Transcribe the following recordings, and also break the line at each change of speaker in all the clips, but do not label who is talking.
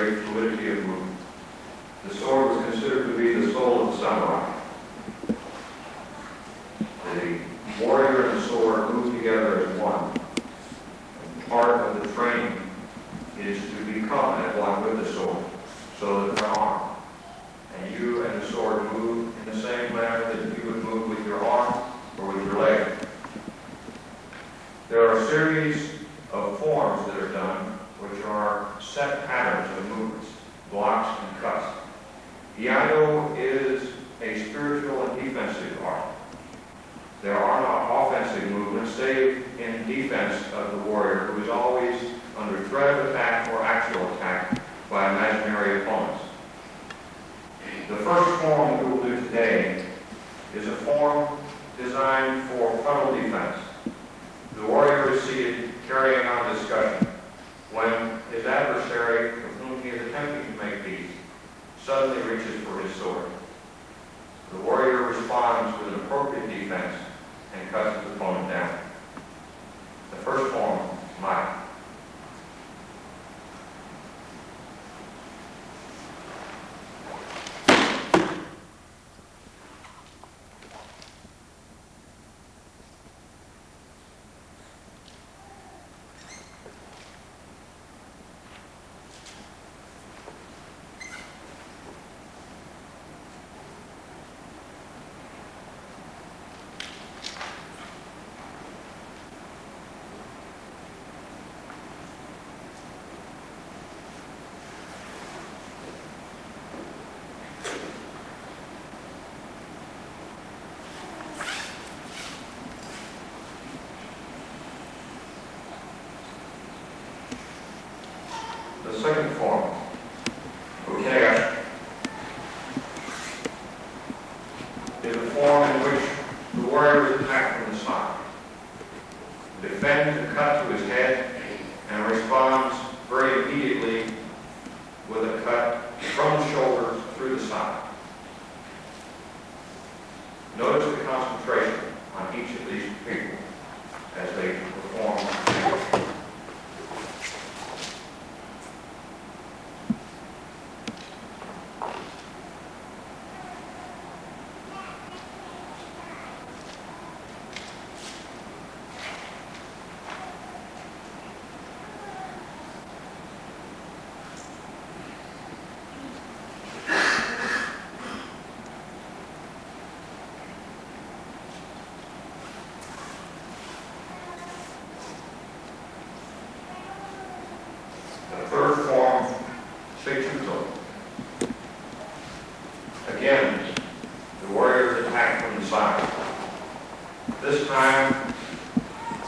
great fluidity of movement. The sword was considered to be the soul of the samurai. The warrior and the sword move together as one. And part of the training is to become at one with the sword, so that they're armed. And you and the sword move in the same manner that you would move with your arm or with your leg. There are a series of forms that are done, which are set patterns of movements, blocks and cuts. Iaido is a spiritual and defensive art. There are not offensive movements, save in defense of the warrior, who is always under threat of attack or actual attack by imaginary opponents. The first form that we will do today is a form designed for frontal defense. The warrior is seated, carrying on discussion, when his adversary, with whom he is attempting to make peace, suddenly reaches for his sword. The warrior responds with an appropriate defense and cuts his opponent down. The first form, Mai. The second form, Ukeya, is a form in which the warrior is attacked from the side, defends a cut to his head, and responds very immediately with a cut from the shoulder through the side. Notice the concentration on each of these people as they perform. The third form, Seichuto. Again, the warrior is attacked from the side. This time,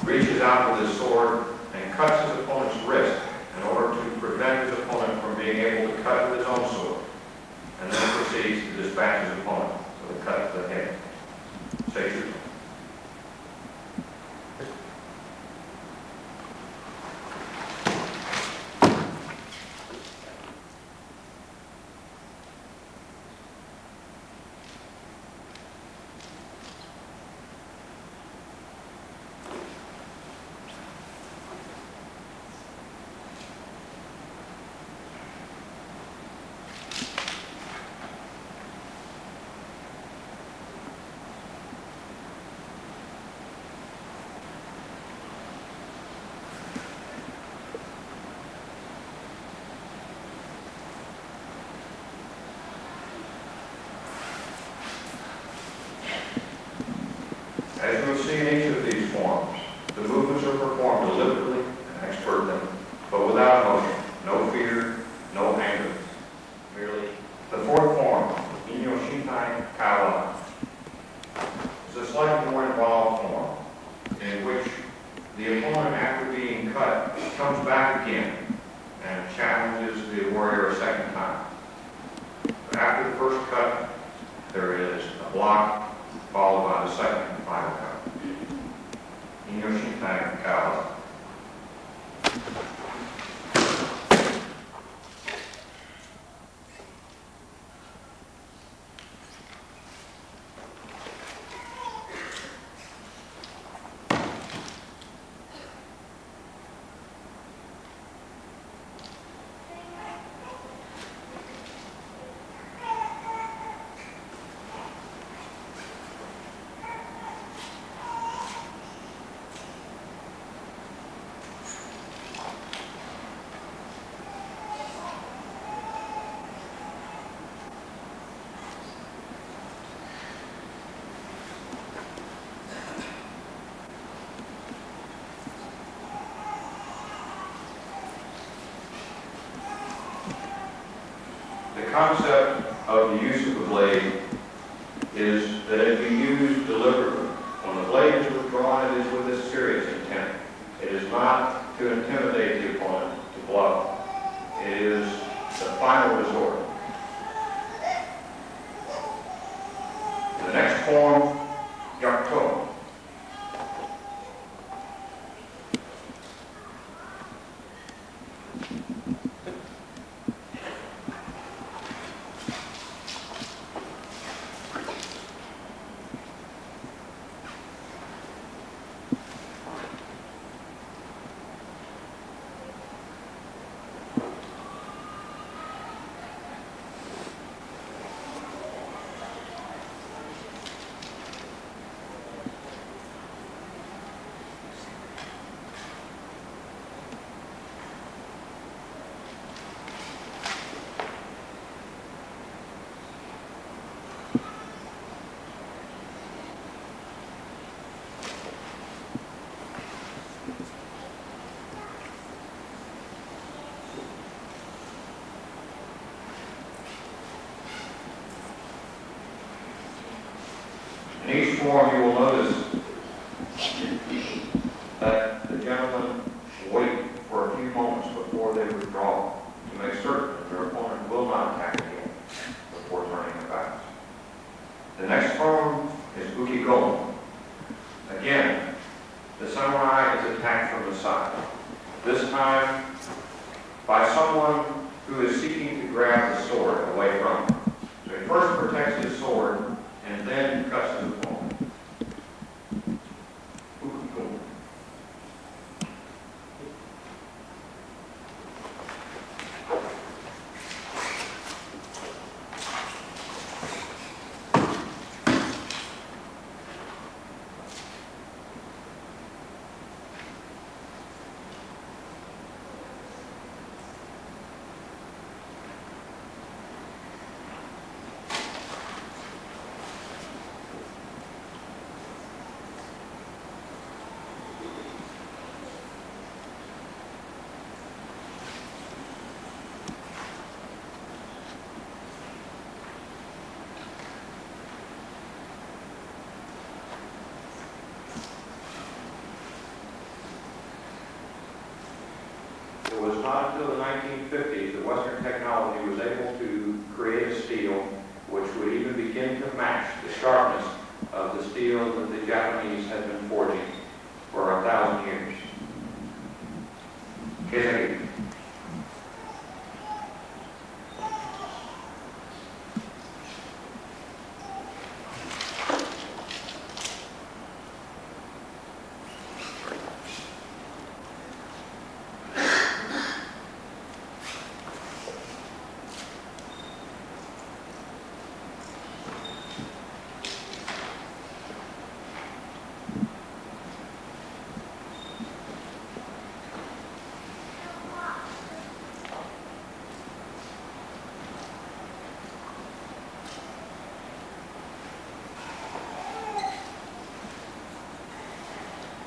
reaches out with his sword and cuts his opponent's wrist in order to prevent his opponent from being able to cut with his own sword, and then proceeds to dispatch his opponent with a cut to the head. Seichuto. As you'll see in each of these forms, the movements are performed deliberately and expertly, but without emotion, no fear, no anger. Merely the fourth form, Inyo Shintai Kawa, is a slightly more involved form in which the opponent, after being cut, comes back again and challenges the warrior a second time. After the first cut, there is a block followed by the second and final cut. Inyo Shintai Kawa. The concept of the use of the blade is that it be used deliberately. When the blade is withdrawn, it is with a serious intent. It is not to intimidate the opponent, to bluff. It is the final resort. The next form, Yakto. In each form, you will notice that the gentlemen wait for a few moments before they withdraw to make certain that their opponent will not attack again before turning their backs. The next form is Ukigomo. Again, the samurai is attacked from the side. This time by someone who is seeking to grab the sword away from him. So he first protects his sword and then cuts his opponent. Ukigomo. It was not until the 1950s that Western technology was able to create a steel which would even begin to match the sharpness of the steel that the Japanese had been forging for 1,000 years. Kizaki.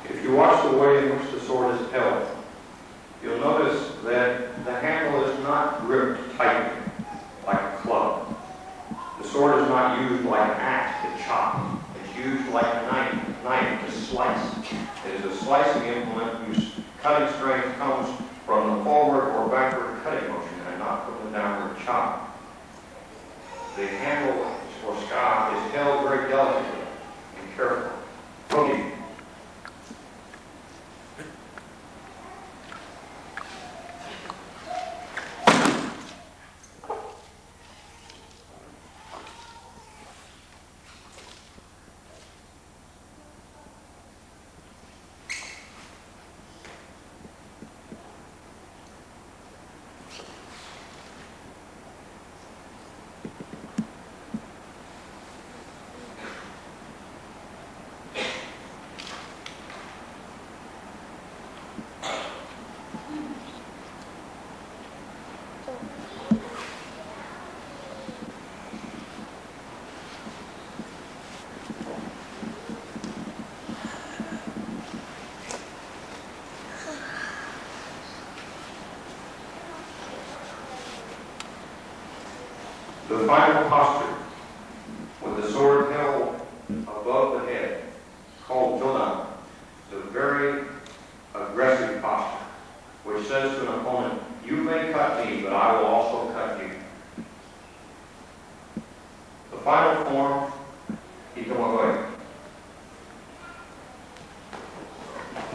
If you watch the way in which the sword is held, you'll notice that the handle is not gripped tightly like a club. The sword is not used like an axe to chop. It's used like a knife to slice. It is a slicing implement whose cutting strength comes from the forward or backward cutting motion and not from the downward chop. The handle or scabbard is held very delicately and carefully. Cooking. The final posture, with the sword held above the head, called Jona, is a very aggressive posture, which says to an opponent, you may cut me, but I will also cut you. The final form, Itomagoy,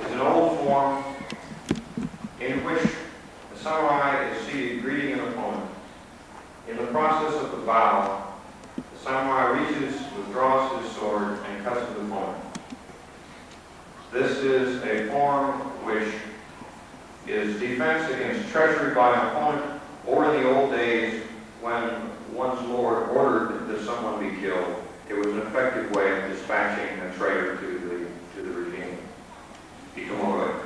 is an old form in which the samurai is seated greeting an opponent. In the process of the bow, the samurai reaches, withdraws his sword, and cuts his opponent. This is a form which is defense against treachery by an opponent, or in the old days when one's lord ordered that someone be killed. It was an effective way of dispatching a traitor to the regime. Itomagoy.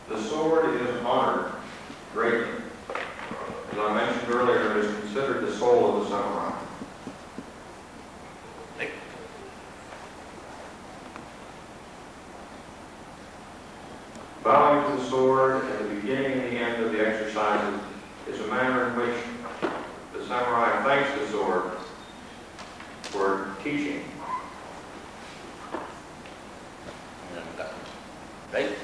The sword is honored greatly. As I mentioned earlier, it is considered the soul of the samurai. Bowing to the sword at the beginning and the end of the exercises is a manner in which the samurai thanks the sword for teaching.
Right?